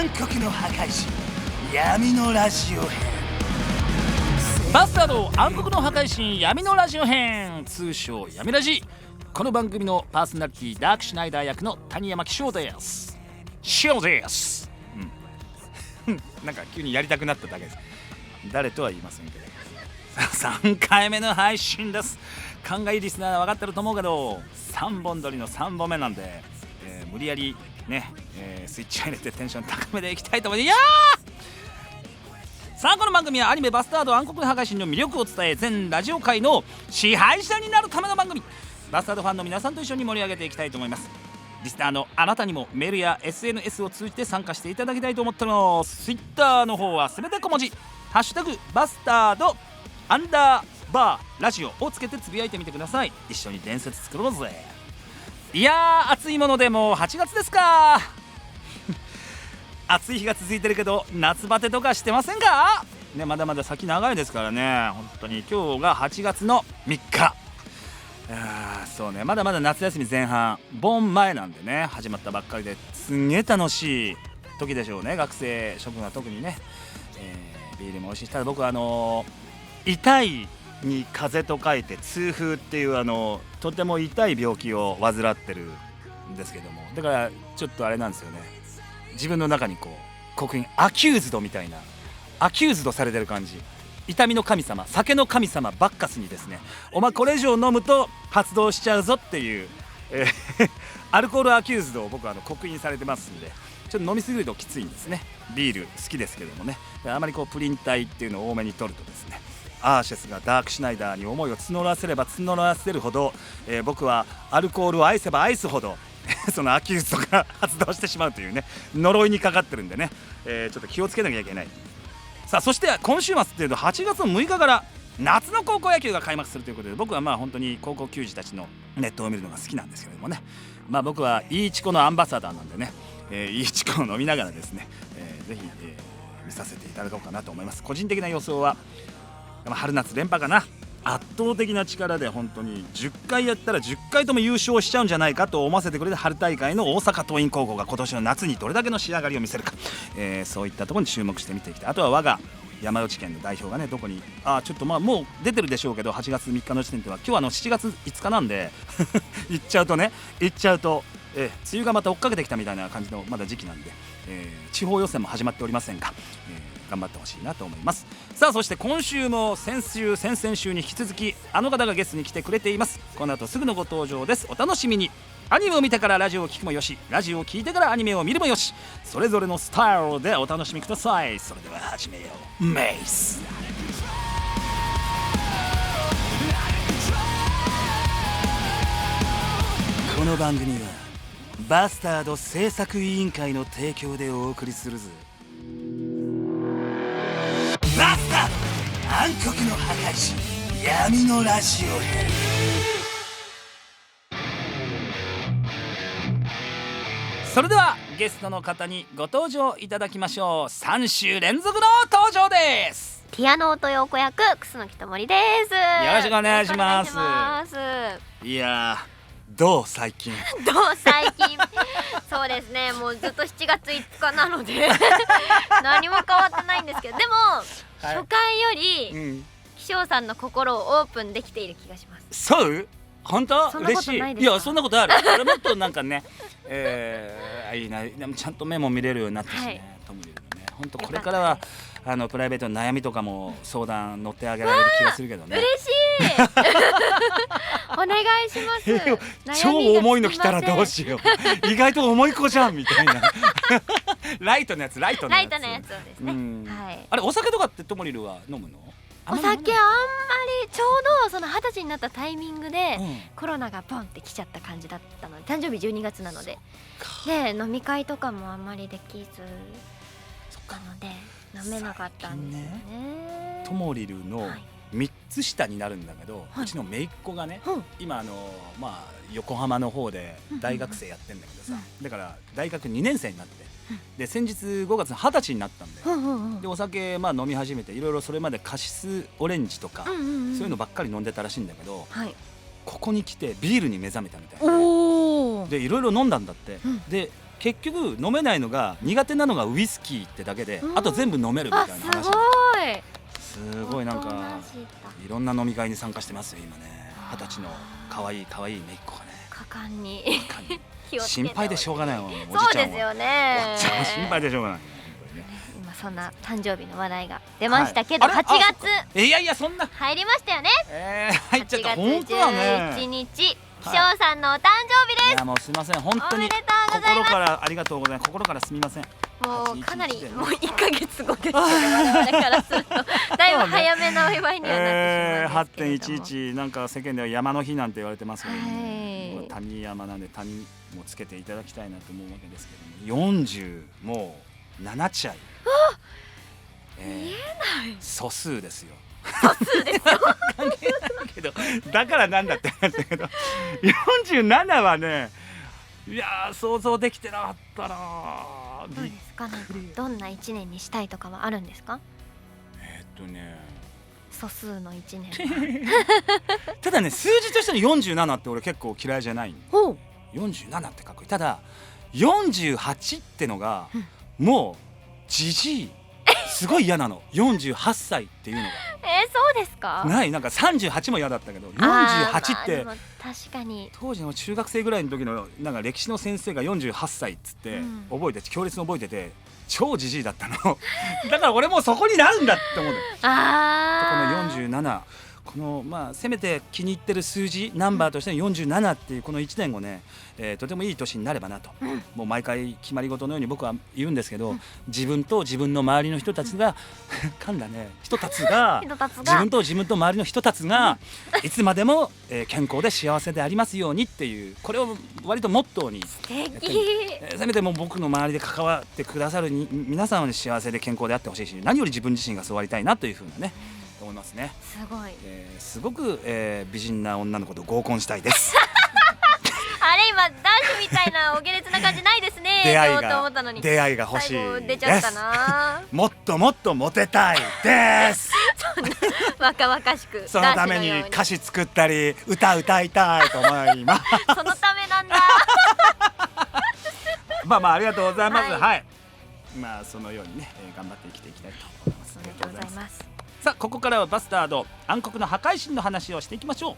暗黒の破壊神闇のラジオ編。バスタード暗黒の破壊神闇のラジオ編、通称闇ラジ。この番組のパーソナリティダークシュナイダー役の谷山紀章です。翔です、なんか急にやりたくなっただけです。誰とは言いませんけど3回目の配信です。勘がいいリスナーは分かってると思うけど、3本撮りの3本目なんで、無理やりね、スイッチ入れてテンション高めでいきたいと思います。いやー、さあ、この番組はアニメバスタード暗黒の破壊神の魅力を伝え、全ラジオ界の支配者になるための番組。バスタードファンの皆さんと一緒に盛り上げていきたいと思います。リスナーのあなたにもメールや SNS を通じて参加していただきたいと思っております。 Twitter の方はすべて小文字ハッシュタグバスタードアンダーバーラジオをつけてつぶやいてみてください。一緒に伝説作ろうぜ。いやー、暑いものでもう8月ですか暑い日が続いてるけど夏バテとかしてませんかね。まだまだ先長いですからね。本当に今日が8月の3日。そうね、まだまだ夏休み前半、盆前なんでね、始まったばっかりですんげえ楽しい時でしょうね。学生諸君は特にね、ビールも美味しい。ただ僕は痛いに風邪と書いて痛風っていうとても痛い病気を患ってるんですけども、だからちょっとあれなんですよね。自分の中にこう刻印アキューズドみたいな、アキューズドされてる感じ。痛みの神様、酒の神様バッカスにですね、お前これ以上飲むと発動しちゃうぞっていう、アルコールアキューズドを僕は刻印されてますんで、ちょっと飲みすぎるときついんですね。ビール好きですけどもね、あまりこうプリン体っていうのを多めに取るとですね、アーシェスがダークシュナイダーに思いを募らせれば募らせるほど、僕はアルコールを愛せば愛すほどそのアキューズドが発動してしまうというね、呪いにかかってるんでね、ちょっと気をつけなきゃいけない。さあ、そして今週末っていうと8月の6日から夏の高校野球が開幕するということで、僕はまあ本当に高校球児たちのネットを見るのが好きなんですけれどもね、まあ僕はイーチコのアンバサダーなんでね、イーチコを飲みながらですね、ぜひ、見させていただこうかなと思います。個人的な予想は春夏連覇かな。圧倒的な力で本当に10回やったら10回とも優勝しちゃうんじゃないかと思わせてくれた春大会の大阪桐蔭高校が今年の夏にどれだけの仕上がりを見せるか、そういったところに注目して見ていきたい。あとは我が山口県の代表がね、どこにちょっともう出てるでしょうけど、8月3日の時点では、今日は7月5日なんで言っちゃうと梅雨がまた追っかけてきたみたいな感じのまだ時期なんで、地方予選も始まっておりませんが、頑張ってほしいなと思います。さあ、そして今週も先々週に引き続きあの方がゲストに来てくれています。この後すぐのご登場です。お楽しみに。アニメを見てからラジオを聞くもよし、ラジオを聞いてからアニメを見るもよし、それぞれのスタイルでお楽しみください。それでは始めよう。メイス。この番組はバスタード制作委員会の提供でお送りするぜ。バスタード暗黒の破壊神闇のラジオ編。それではゲストの方にご登場いただきましょう。3週連続の登場です。ピアノ音陽子役楠木智です。よろしくお願いします。いやどう最近そうですね、もうずっと7月5日なので何も変わってないんですけど、でも、初回より紀章さんの心をオープンできている気がします。そう本当嬉しい。いや、そんなことある。俺もっとなんかねいいな。でもちゃんと目も見れるようになってしね、トムリルのね、本当これからはプライベートの悩みとかも相談乗ってあげられる気がするけどね。嬉しいお願いします超重いの来たらどうしよう意外と重い子じゃんみたいなライトのやつをですね、あれ、お酒とかってトモリルは飲むの？お酒あんまり、ちょうどその20歳になったタイミングで、コロナがポンって来ちゃった感じだったので、誕生日12月なので、飲み会とかもあんまりできずなので飲めなかったんですよね。トモリルの3つ下になるんだけど、うちの姪っ子がね、今横浜の方で大学生やってんだけどさ、だから大学2年生になって、で先日5月20歳になったんだよ。でお酒飲み始めて、いろいろそれまでカシスオレンジとかそういうのばっかり飲んでたらしいんだけど、ここに来てビールに目覚めたみたいなで、いろいろ飲んだんだって。で結局飲めないのが苦手なのがウイスキーってだけで、あと全部飲めるみたいな話。すごいなんかいろんな飲み会に参加してますよ今ね。20歳の可愛い姪っ子がね。果敢に心配でしょうがないもん。そうですよね。心配でしょうがない。今そんな誕生日の話題が出ましたけど、8月いやそんな入りましたよね。入っちゃった。8月11日、気象さんのお誕生日です。いやもうすみません、本当におめでとうございます。心からありがとうございます。心からすみません。もうかなりもう1ヶ月後ですけど、我々からするとだいぶ早めのお祝いにはなってしまうんですけれども、8.11なんか世間では山の日なんて言われてますけどね、はい、谷山なんで谷もつけていただきたいなと思うわけですけども、40もう7歳、見えない素数ですよ。素数ですよ関係ないけど、だからなんだって話だけど47はね、いやー想像できてなかったな。どうですか、なんかどんな1年にしたいとかはあるんですか？素数の1年ただね、数字としての47って俺結構嫌いじゃない。47ってかっこいい。ただ48ってのがもうじじい、すごい嫌なの。48歳っていうのがそうですか？ない。なんか38も嫌だったけど、48って、確かに当時の中学生ぐらいの時のなんか歴史の先生が48歳っつって覚えてて、強烈に覚えてて超じじいだったのだから俺もうそこになるんだって思うの。この47、このまあせめて気に入ってる数字ナンバーとしての47っていうこの1年をね、とてもいい年になればなと、もう毎回決まり事のように僕は言うんですけど、自分と自分の周りの人たちが噛んだね、人たちが自分と周りの人たちがいつまでも健康で幸せでありますようにっていう、これを割とモットーに、せめてもう僕の周りで関わってくださる皆さんに幸せで健康であってほしいし、何より自分自身がそうありたいなというふうなね思いますね。すごく、美人な女の子と合コンしたいですあれ今男子みたいなお下劣な感じないですね。出会いが欲しい最後出ちゃったなもっともっとモテたいです若々しくそのために歌詞作ったり歌いたいと思いますそのためなんだまあありがとうございます。はい、まあそのようにね、頑張って生きていきたいと思います。ありがとうございます。さあここからはバスタード暗黒の破壊神の話をしていきましょう。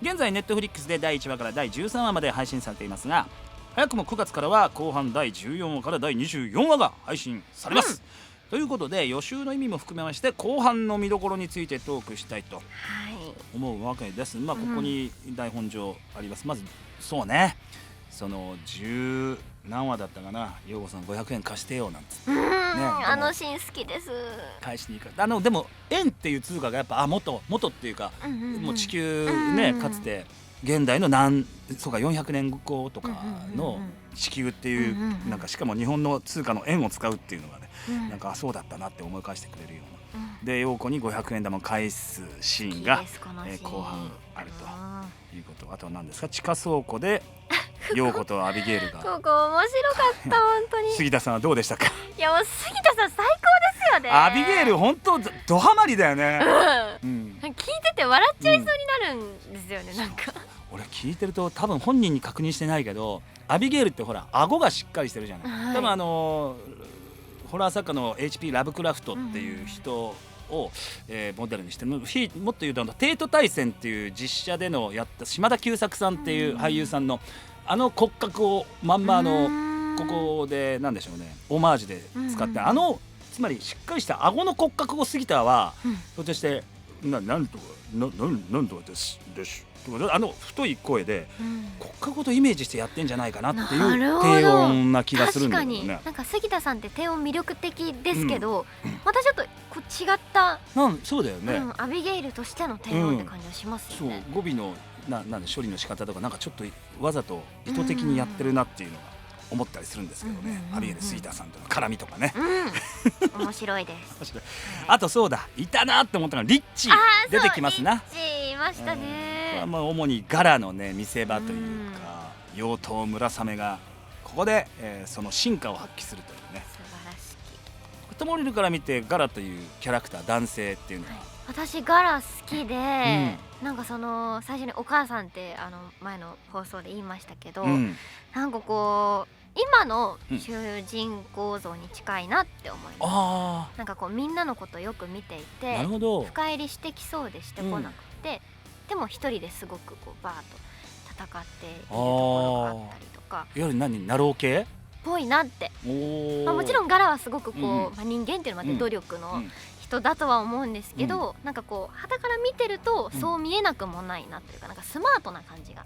現在ネットフリックスで第1話から第13話まで配信されていますが、早くも9月からは後半第14話から第24話が配信されます、ということで予習の意味も含めまして後半の見どころについてトークしたいと思うわけです。まあここに台本上あります。まずそうね、その10何話だったかな、陽子さん500円貸してよなんつって、あのシーン好きです。返しに行く。でも円っていう通貨がやっぱ元っていうか、もう地球ね、かつて現代のそうか400年後とかの地球っていう、なんかしかも日本の通貨の円を使うっていうのがね、なんかそうだったなって思い返してくれるような、で陽子に500円玉を返すシーンが後半あるということ。あとは何ですか、地下倉庫で陽子とアビゲイルがここ面白かった本当に。杉田さんはどうでしたか？いやもう杉田さん最高ですよね。アビゲイル本当ドハマりだよね、聞いてて笑っちゃいそうになるんですよね、なんか俺聞いてると多分本人に確認してないけど、アビゲイルってほら顎がしっかりしてるじゃない、多分ホラー作家の HP ラブクラフトっていう人を、モデルにしてる。もっと言うと帝都大戦っていう実写でのやった島田久作さんっていう俳優さんの骨格をまんまここでなんでしょうね、オマージュで使って、つまりしっかりした顎の骨格を杉田は、ひょっとしてなんとかです太い声で骨格ごとイメージしてやってんじゃないかなっていう低音な気がするんだよね。確かになんか杉田さんって低音魅力的ですけど、またちょっとこう違ったそうだよね、アビゲイルとしての低音って感じはしますよね。そう語尾のなんで処理の仕方とかなんかちょっとわざと意図的にやってるなっていうのが思ったりするんですけどね、アビゲイル杉田さんとの絡みとかね、面白いです。あとそうだ、いたなって思ったのがリッチ出てきますな。リッチいましたね。まあ主にガラのね見せ場というか、妖刀村雨がここで、その進化を発揮するというね。素晴らしき。トモリルから見てガラというキャラクター男性っていうのは、私ガラ好きで、なんかその最初にお母さんって前の放送で言いましたけど、なんかこう今の主人公像に近いなって思います、あなんかこうみんなのことをよく見ていあ、てなるほど。深入りしてきそうでしてこなくて、でも一人ですごくこうバーッと戦っているところがあったりとかいわゆる何、ナロー系？ぽいなって、おもちろんガラはすごくこう、うん人間っていうのはうん努力のうん人だとは思うんですけど、なんかこう傍から見てるとそう見えなくもないなというか、なんかスマートな感じが、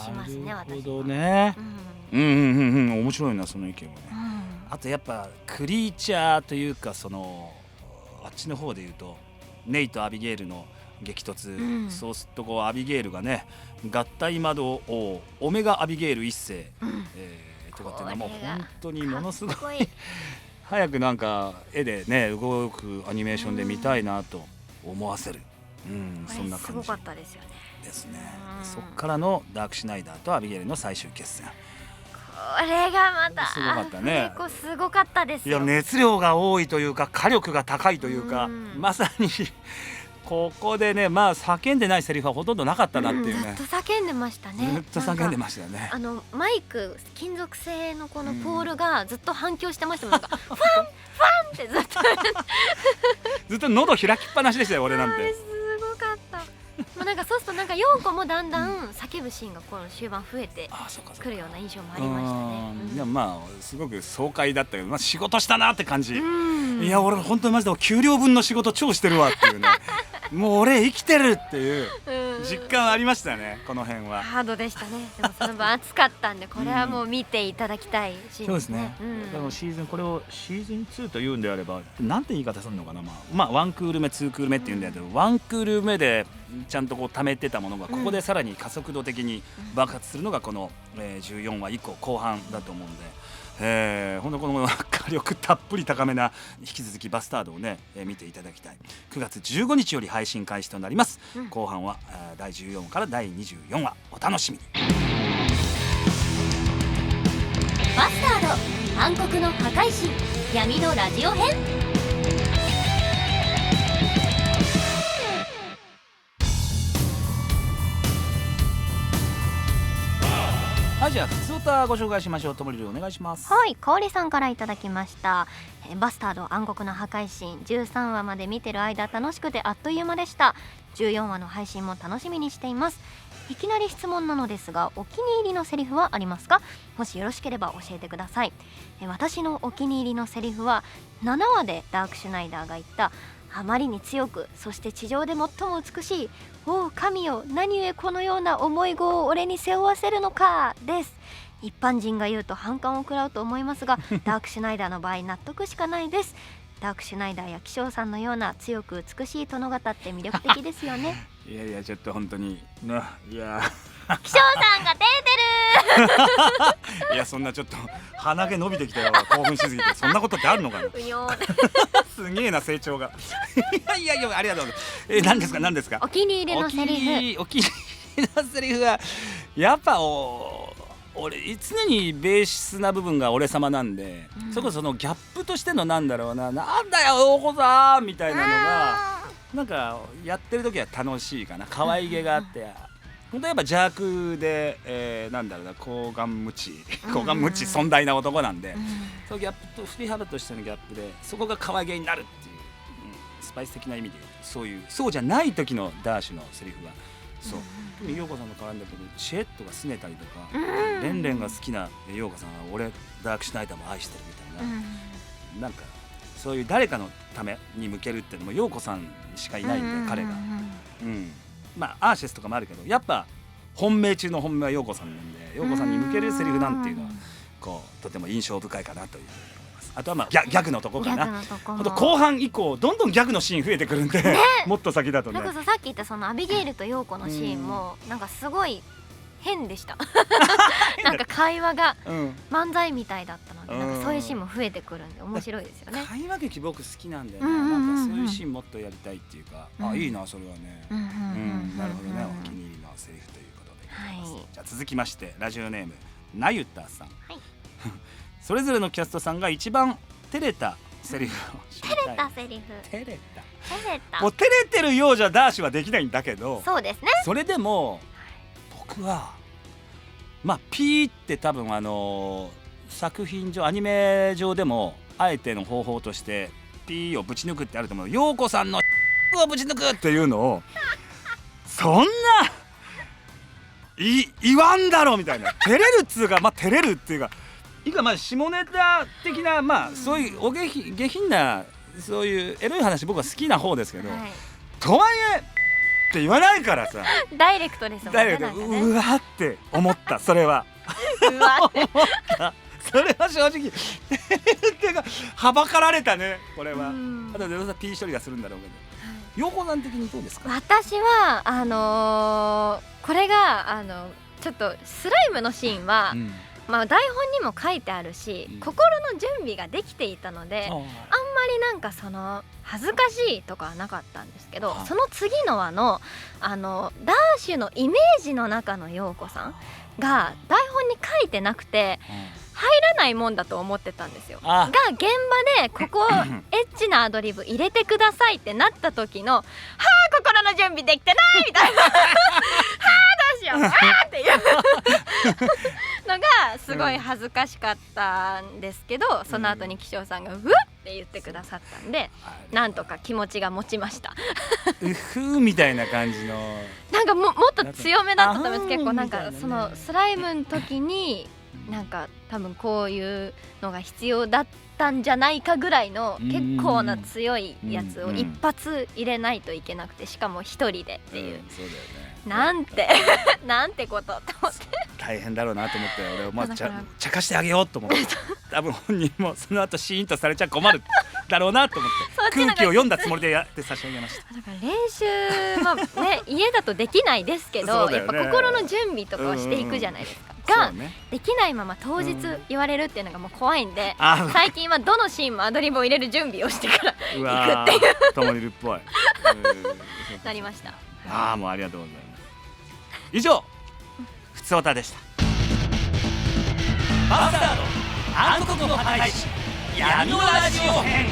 しますねなるほ私どね。うんうん面白いなその意見もね。うんあとやっぱクリーチャーというか、そのあっちの方で言うとネイとアビゲイルの激突、そうするとこうアビゲイルがね、合体魔導王オメガアビゲイル一世、とかっていうのはもう本当にものすごいかっこいい早くなんか絵でね動くアニメーションで見たいなと思わせる、そんな感じすごかったですよね。ですね。そっからのダークシュナイダーとアビゲイルの最終決戦、これがまたすごかったね。こうすごかったですよ。いや熱量が多いというか火力が高いというか、まさにここでね、まあ叫んでないセリフはほとんどなかったなっていうね、ずっと叫んでましたね。ずっと叫んでましたよね。マイク金属製のこのポールがずっと反響してましたもん。なんかファンファンってずっとずっと喉開きっぱなしでしたよ俺なんて。すごかった。もうなんかそうするとなんか陽子もだんだん叫ぶシーンがこの終盤増えてくるような印象もありましたね。いやまあすごく爽快だったけど、まあ、仕事したなって感じ。いいや俺本当にマジで給料分の仕事超してるわっていうねもう俺生きてるっていう実感ありましたね、この辺は。ハードでしたね。でもその分熱かったんで、これはもう見ていただきたいシーンそうですね。でもこれをシーズン2というんであればなんて言い方するのかな、まあ1クール目2クール目っていうんだけど、1クール目でちゃんとこう溜めてたものがここでさらに加速度的に爆発するのがこの14話以降後半だと思うんで、本当この火力たっぷり高めな引き続きバスタードをね、見ていただきたい。9月15日より配信開始となります、後半は第14話から第24話お楽しみに。バスタード暗黒の破壊神闇のラジオ編。はい、じゃあ普通歌ご紹介しましょう。ともりるお願いします。はい、かおりさんからいただきました。バスタード暗黒の破壊神13話まで見てる間楽しくてあっという間でした。14話の配信も楽しみにしています。いきなり質問なのですが、お気に入りのセリフはありますか？もしよろしければ教えてください。私のお気に入りのセリフは7話でダークシュナイダーが言ったあまりに強く、そして地上で最も美しい、おお神よ、何故このような重い業を俺に背負わせるのかです。一般人が言うと反感を食らうと思いますがダークシュナイダーの場合納得しかないです。ダークシュナイダーや気象さんのような強く美しい殿方って魅力的ですよねいやいやちょっと本当にね、いや気象さんが出てるいやそんなちょっと鼻毛伸びてきたよ興奮しすぎてそんなことってあるのかなうにょーすげえな成長がいやありがとうございます。何ですかお気に入りのセリフ。お気に入りのセリフはやっぱ俺常にベースな部分が俺様なんで、そこそのギャップとしてのなんだろうな、なんだよお子さんみたいなのがなんかやってる時は楽しいかな。可愛げがあって本当やっぱ邪悪で、なんだろうな、高顔無知尊大な男なんで、そのギャップと振り幅としてのギャップでそこが可愛げになるっていう、スパイス的な意味でそうじゃない時のダーシュのセリフはそう特に陽子さんの絡んだ時にシェットが拗ねたりとか、レンレンが好きな陽子さんは俺ダークシュナイダーも愛してるみたいな、なんかそういう誰かのために向けるっていうのも陽子さんしかいないんで、彼が、まあアーシェスとかもあるけどやっぱ本命中の本命は陽子さんなんで、陽子さんに向けるセリフなんていうのはこうとても印象深いかなというふうに思います。あとはまあギャグのとこかな。あと後半以降どんどんギャグのシーン増えてくるんで、もっと先だとね。それこそさっき言ったそのアビゲイルと陽子のシーンもなんかすごい変でしたなんか会話が漫才みたいだったので、なんかそういうシーンも増えてくるんで面白いですよね。会話劇僕好きなんだよね。なんかそういうシーンもっとやりたいっていうか、いいなそれはね。なるほどね、お気に入りのセリフということで。じゃあ続きましてラジオネームなゆたさん、それぞれのキャストさんが一番照れたセリフを知りたい。照れたセリフ。照れた。ももう照れてるようじゃダーシュはできないんだけど、そうですね。それでも僕はまあピーって多分作品上アニメ上でもあえての方法としてピーをぶち抜くってあると思う。陽子さんのをぶち抜くっていうのをそんな言わんだろみたいな、照れるっつうか、まあ照れるっていうかいいか、まあ下ネタ的な、まあそういう下品なそういうエロい話僕は好きな方ですけど、はい、とはいえって言わないからさ、ダイレクトですもんね。だけどなんかね、うわって思ったそれはうわってそれは正直っていうかはばかられたねこれは。うんあとでどうせ P 処理がするんだろうけど、陽子さん的にどうですか？私はこれがちょっとスライムのシーンは、うんまあ、台本にも書いてあるし、うん心の準備ができていたので、あんまりなんかその恥ずかしいとかはなかったんですけど、はいその次の話のダーシュのイメージの中の陽子さんが台本に書いてなくて入らないもんだと思ってたんですよ。があ現場でここエッチなアドリブ入れてくださいってなった時の「はあ心の準備できてない!」みたいな「はあどうしようあー!」っていうのがすごい恥ずかしかったんですけど、その後に気象さんが「うっ!」って言ってくださったんで、なんとか気持ちが持ちました。うふーみたいな感じのなんかもっと強めだったと思います。結構なんかみたいなねそのスライムの時になんか多分こういうのが必要だったんじゃないかぐらいの結構な強いやつを一発入れないといけなくて、しかも一人でっていう、そうだよね。なんてなんてことって思って大変だろうなと思って俺をまずだから茶化してあげようと思って多分本人もその後シーンとされちゃ困るだろうなと思って空気を読んだつもりでやって差し上げました。だから練習はね家だとできないですけど、そうだよねやっぱ心の準備とかはしていくじゃないですか、がそうね。できないまま当日言われるっていうのがもう怖いんで、あ最近はどのシーンもアドリブを入れる準備をしてからうわーともりるっぽいなりました。ああもうありがとうございます。以上ふつおたでした。バスタード暗黒の破壊神闇のラジオ編。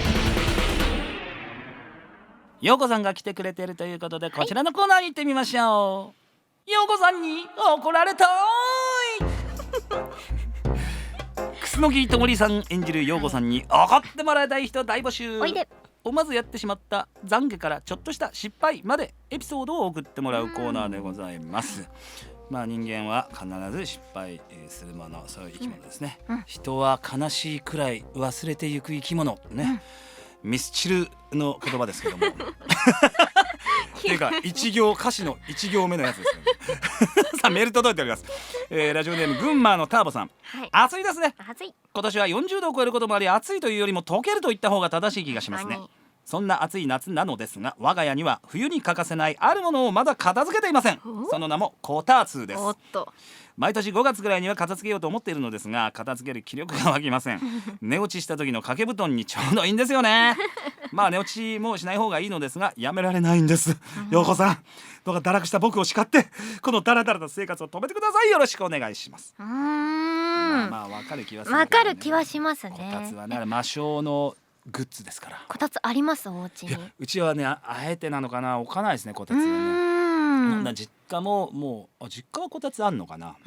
ようこさんが来てくれているということで、こちらのコーナーに行ってみましょう。ようこさんに怒られたーい楠木ともりさん演じるようこさんに怒ってもらいたい人大募集。おいで。思わずやってしまった懺悔からちょっとした失敗までエピソードを送ってもらうコーナーでございます。まあ人間は必ず失敗するもの、そういう生き物ですね、人は悲しいくらい忘れてゆく生き物ね、ミスチルの言葉ですけどもっていうか一行歌詞の1行目のやつですよねさあメール届いております、ラジオネーム群馬のターボさん、はい、暑いですね。暑い。今年は40度を超えることもあり、暑いというよりも溶けるといった方が正しい気がしますね。そんな暑い夏なのですが、我が家には冬に欠かせないあるものをまだ片付けていません。その名もこたつです。おっと。毎年5月ぐらいには片付けようと思っているのですが、片付ける気力が湧きません。寝落ちした時の掛け布団にちょうどいいんですよね。まあ寝落ちもしない方がいいのですが、やめられないんです。ようこさん、どうか堕落した僕を叱ってこのダラダラな生活を止めてください。よろしくお願いします。まあわかる気はするけどね。わかる気はしますね。こたつはね、魔性のグッズですから。こたつありますお家に。いやうちはね あえてなのかな、置かないですねこたつはね。実家ももう実家はこたつあんのかな。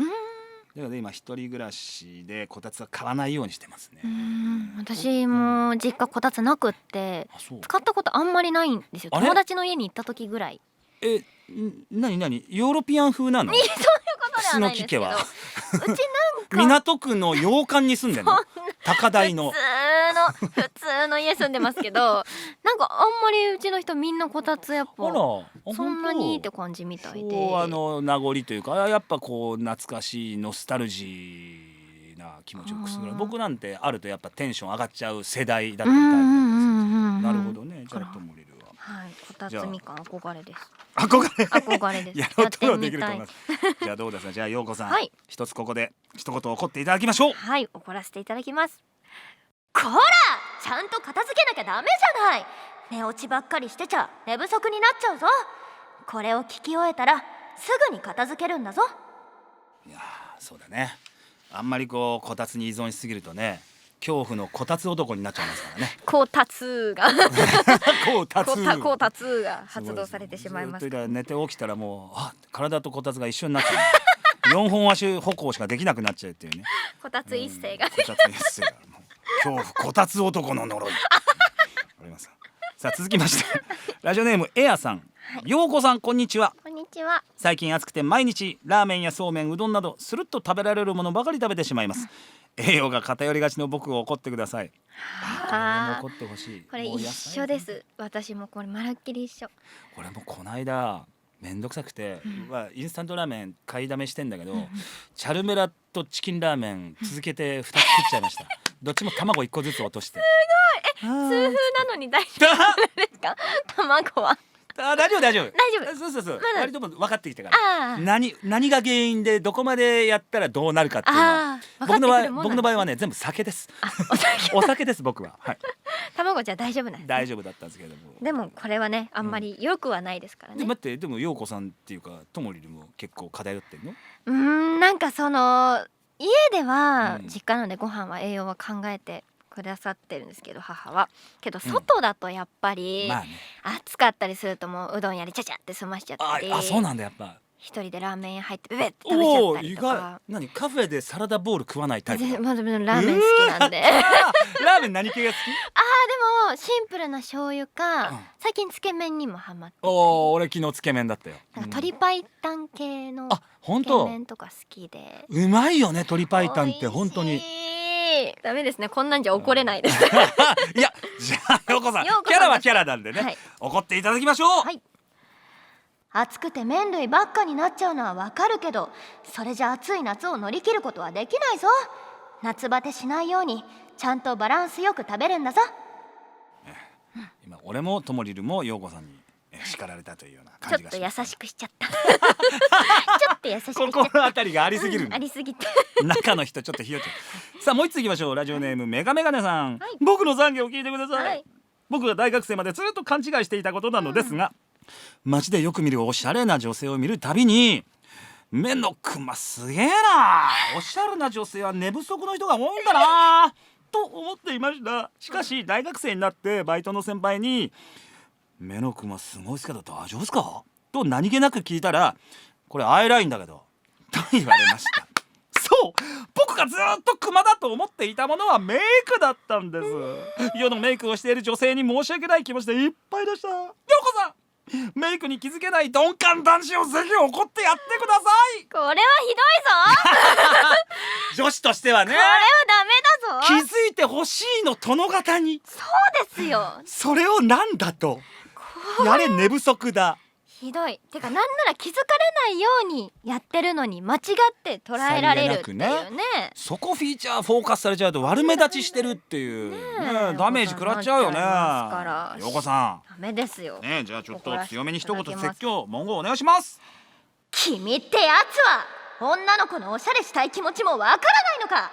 だから今一人暮らしでこたつは買わないようにしてますね。私も実家こたつなくって使ったことあんまりないんですよ。友達の家に行った時ぐらい。何ヨーロピアン風なの？そういうことではないんですけど、うちなんか港区の洋館に住んでんの？高台の普通の家住んでますけど、なんかあんまりうちの人みんなこたつやっぱそんなにって感じみたいで、名残というかやっぱこう懐かしいノスタルジーな気持ちをくすぐる。僕なんてあるとやっぱテンション上がっちゃう世代だったみたいなんです。なるほどね。じゃあともりるわ。はい、こたつみかん憧れです。憧れです。やろうとできると思います。じゃあどうですか。じゃあようこさん、一つここで一言怒っていただきましょう。はい、怒らせていただきます。こら、ちゃんと片付けなきゃダメじゃない。寝落ちばっかりしてちゃ寝不足になっちゃうぞ。これを聞き終えたらすぐに片付けるんだぞ。いやそうだね。あんまりこたつに依存しすぎるとね、恐怖のこたつ男になっちゃいますからね。こたつがこたつが発動されてしまいます。寝て起きたらもう体とこたつが一緒になっちゃう。4本足歩行しかできなくなっちゃうっていうね。こたつ一世がこたつ一世がもう恐怖こたつ男の呪い。あります。さあ続きましてラジオネームエアさん、ようこさんこんにちは。こんにちは。最近暑くて毎日ラーメンやそうめんうどんなどスルッと食べられるものばかり食べてしまいます。栄養が偏りがちの僕を怒ってください。これも怒ってほしい。これ一緒です。私もこれまるっきり一緒。これもこの間めんどくさくて、インスタントラーメン買いだめしてんだけど、チャルメラとチキンラーメン続けて2つ食っちゃいました。どっちも卵1個ずつ落として。痛風なのに大丈夫ですか？卵は大丈夫大丈夫大丈夫。そう、まだ割とも分かってきたからあー何が原因でどこまでやったらどうなるかっていうのは分かってくるもん僕の場合はね。ね全部酒です。お酒お酒です僕は、はい、卵じゃ大丈夫なんですね。大丈夫だったんですけれども。でもこれはねあんまり良くはないですからね。で待ってでも陽子さんっていうかともりりも結構偏ってんの？なんかその家ではうん実家なのでご飯は栄養は考えてくださってるんですけど母はけど外だとやっぱりまあね。暑かったりするともううどんやりちゃちゃって済ましちゃったりそうなんだやっぱ。一人でラーメン屋入ってベベって食べちゃったり意とか外。何カフェでサラダボール食わないタイプだ。まずラーメン好きなんでラーメン何系が好き？でもシンプルな醤油か、うん最近つけ麺にもハマって俺昨日つけ麺だったよ。なんか鶏白湯系のつけ本当麺とか好きでうまいよね鶏白湯って本当に。美味しい。ダメですねこんなんじゃ怒れないですいやじゃあ陽子さん陽子さんキャラはキャラなんでね、はい怒っていただきましょう。はい。暑くて麺類ばっかになっちゃうのはわかるけど、それじゃ暑い夏を乗り切ることはできないぞ。夏バテしないようにちゃんとバランスよく食べるんだぞ。今俺もともりるも陽子さんに叱られたというようなちょっと感じがします。優しくしちゃったちょっと優しくしちゃったこのあたりがありすぎるんだありすぎて中の人ちょっとひよっちゃう。さあもう一ついきましょう。ラジオネームメガメガネさん、はい僕の懺悔を聞いてください、はい僕が大学生までずっと勘違いしていたことなのですが、街でよく見るおしゃれな女性を見るたびに目のクマすげえな、おしゃれな女性は寝不足の人が多いんだなと思っていました。しかし大学生になってバイトの先輩に目のクマすごいですけど大丈夫ですかと何気なく聞いたら、これアイラインだけどと言われましたそう僕がずっとクマだと思っていたものはメイクだったんです。世のメイクをしている女性に申し訳ない気持ちでいっぱいでした。ようこさんメイクに気づけない鈍感男子をぜひ怒ってやってください。これはひ女子としてはねどいぞこれはダ気メだぞづいてほしいの殿方にそうですよそれをなんだとやれ寝不足だ。ひどい。てかなんなら気づかれないようにやってるのに間違って捉えられるっていうね。そこフィーチャーフォーカスされちゃうと悪目立ちしてるっていう、ダメージ食らっちゃうよね。ようこさダメですよ。んね、じゃあちょっと強めに一言怒らせていただきます説教文言お願いします。君ってやつは女の子のおしゃれしたい気持ちもわからないのか。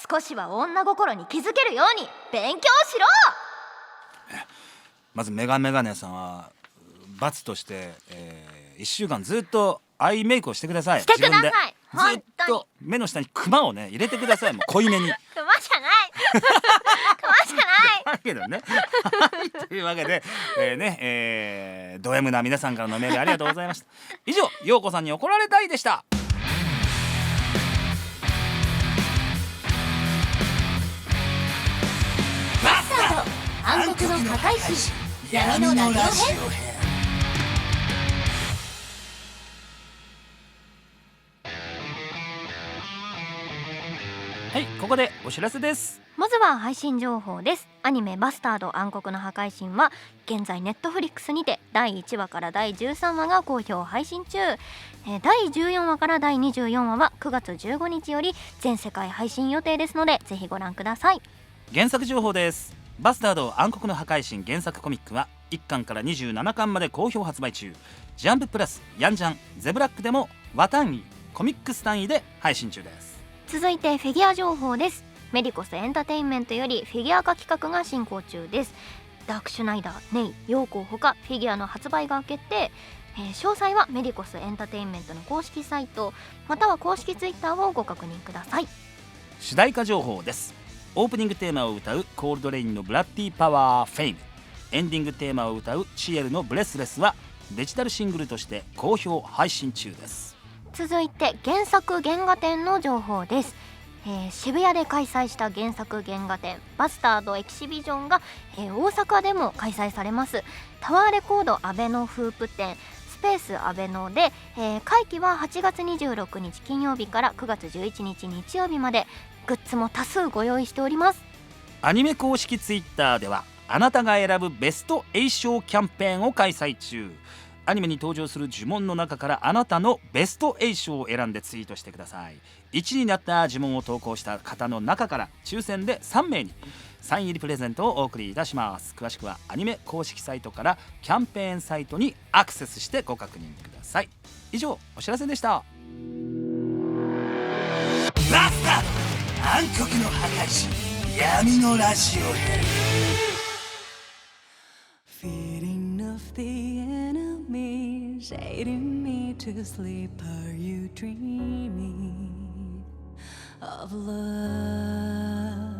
少しは女心に気づけるように勉強しろ。まずメガメガネさんは罰として、1週間ずっとアイメイクをしてください。してください自分でずっと目の下にクマをね入れてください。もう濃いめにクマじゃないクマじゃないだけどねはいというわけで、ド M な皆さんからのメールありがとうございました。以上、陽子さんに怒られたいでした。マスタード暗黒の破壊神闇のラジオ編。はい、ここでお知らせです。まずは配信情報です。アニメバスタード暗黒の破壊神は現在ネットフリックスにて第1話から第13話が好評配信中。第14話から第24話は9月15日より全世界配信予定ですのでぜひご覧ください。原作情報です。バスタード暗黒の破壊神原作コミックは1巻から27巻まで好評発売中。ジャンププラス、ヤンジャン、ゼブラックでも和単位、コミックス単位で配信中です。続いてフィギュア情報です。メディコスエンターテインメントよりフィギュア化企画が進行中です。ダークシュナイダー、ネイ、ヨーコほかフィギュアの発売が決定。詳細はメディコスエンターテインメントの公式サイトまたは公式ツイッターをご確認ください。主題歌情報です。オープニングテーマを歌うコールドレインのブラッディパワーフェイム、エンディングテーマを歌うチエルのブレスレスはデジタルシングルとして好評配信中です。続いて原作原画展の情報です。渋谷で開催した原作原画展バスタードエキシビジョンが、大阪でも開催されます。タワーレコードアベノフープ展スペースアベノで、会期は8月26日金曜日から9月11日日曜日まで、グッズも多数ご用意しております。アニメ公式ツイッターではあなたが選ぶベスト栄賞キャンペーンを開催中。アニメに登場する呪文の中からあなたのベスト栄賞を選んでツイートしてください。1位になった呪文を投稿した方の中から抽選で3名にサイン入りプレゼントをお送りいたします。詳しくはアニメ公式サイトからキャンペーンサイトにアクセスしてご確認ください。以上お知らせでした。バスタード暗黒の破壊神闇のラジオ編。 Feeding of the enemy, shading me to sleep. Are you dreaming of love?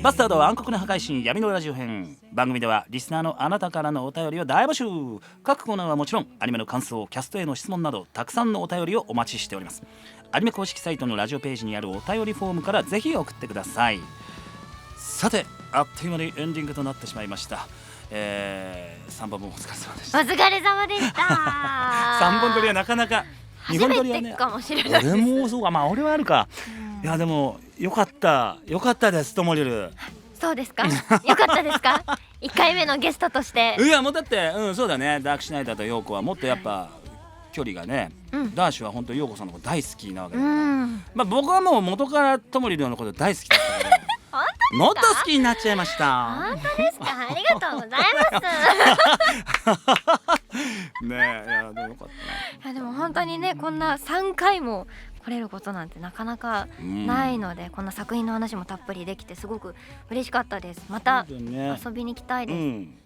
バスタード暗黒の破壊神闇のラジオ編。番組ではリスナーのあなたからのお便りを大募集。各コーナーはもちろんアニメの感想、キャストへの質問などたくさんのお便りをお待ちしております。アニメ公式サイトのラジオページにあるお便りフォームからぜひ送ってください。さてあっという間にエンディングとなってしまいました。3本もお疲れ様でした。お疲れ様でした3本撮りはなかなか2本撮りはね、初めてかもしれないです。俺もそうか、まあ俺はあるか。いやでもよかったですともりる。そうですかよかったですか1回目のゲストとして。いやもうだってそうだね、ダークシナイダーとヨーコはもっとやっぱ距離がね、ダーシュは本当ヨーコさんのこと大好きなわけだから、まあ僕はもう元からともりるのこと大好きだったからもっと好きになっちゃいました。本当ですかありがとうございますねえ、いやでもよかったな。いやでも本当にね、こんな3回も来れることなんてなかなかないので、こんな作品の話もたっぷりできてすごく嬉しかったです。また遊びに来たいです、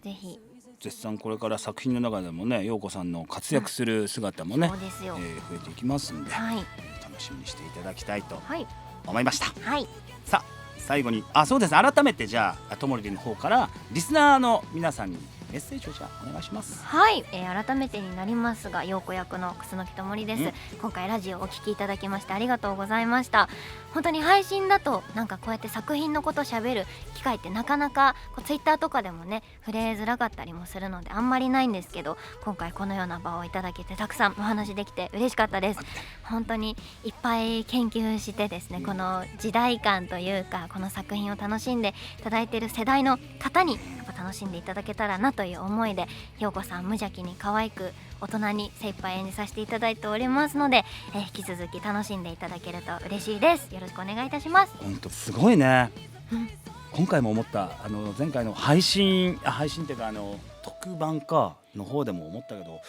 ぜひ。絶賛これから作品の中でもね、陽子さんの活躍する姿もね、そうですよ、増えていきますんで、はい、楽しみにしていただきたいとはい思いました、はい、さあ最後にそうですね、改めてじゃあともりりの方からリスナーの皆さんにメッセージをじゃあお願いします。はい、改めてになりますが、陽子役の楠木ともりです。今回ラジオお聞きいただきましてありがとうございました。本当に配信だとなんかこうやって作品のこと喋る機会ってなかなかツイッターとかでもね触れづらかったりもするのであんまりないんですけど、今回このような場をいただけてたくさんお話できて嬉しかったです。本当にいっぱい研究してですね、この時代感というかこの作品を楽しんでいただいている世代の方にやっぱ楽しんでいただけたらなという思いで、陽子さん無邪気に可愛く大人に精一杯演じさせていただいておりますので、引き続き楽しんでいただけると嬉しいです。よろしくお願いいたします。本当すごいね、今回も思った前回の配信っていうか特番かの方でも思ったけど、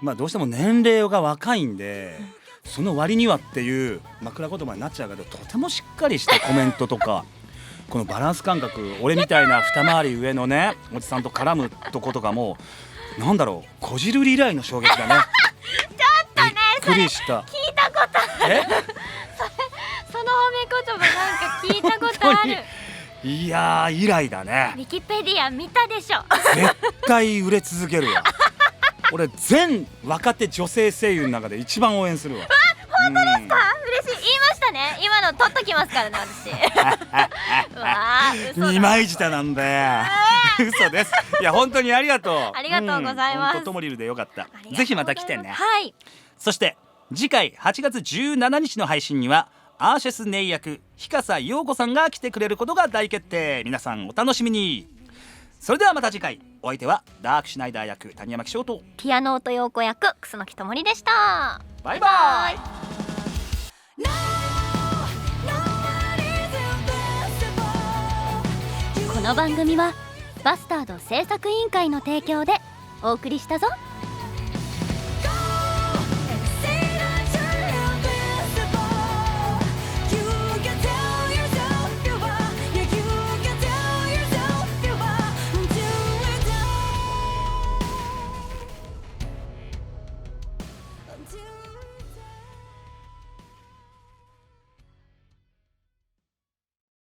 まあどうしても年齢が若いんで、その割にはっていう枕言葉になっちゃうけど、とてもしっかりしたコメントとかこのバランス感覚、俺みたいな二回り上のねおじさんと絡むとことかもなんだろう、こじるり以来の衝撃だねちょっとね、びっくりした。聞いたことあるその褒め言葉なんか聞いたことあるいやー以来だね。ウィキペディア見たでしょ絶対売れ続けるわ俺全若手女性声優の中で一番応援するわ。本当ですか、嬉しい。言いましたね、今の取っときますからね私うわー、嘘だ二枚舌なんだよ嘘です。いや本当にありがとう。ありがとうございます。本当ともりるでよかった。ぜひまた来てね。はい。そして次回8月17日の配信にはアーシェス・ネイ役日笠陽子さんが来てくれることが大決定。皆さんお楽しみに。それではまた次回、お相手はダークシュナイダー役谷山紀章とピアノ音陽子役楠木ともりでした。バイバイ。この番組はバスタード制作委員会の提供でお送りしたぞ。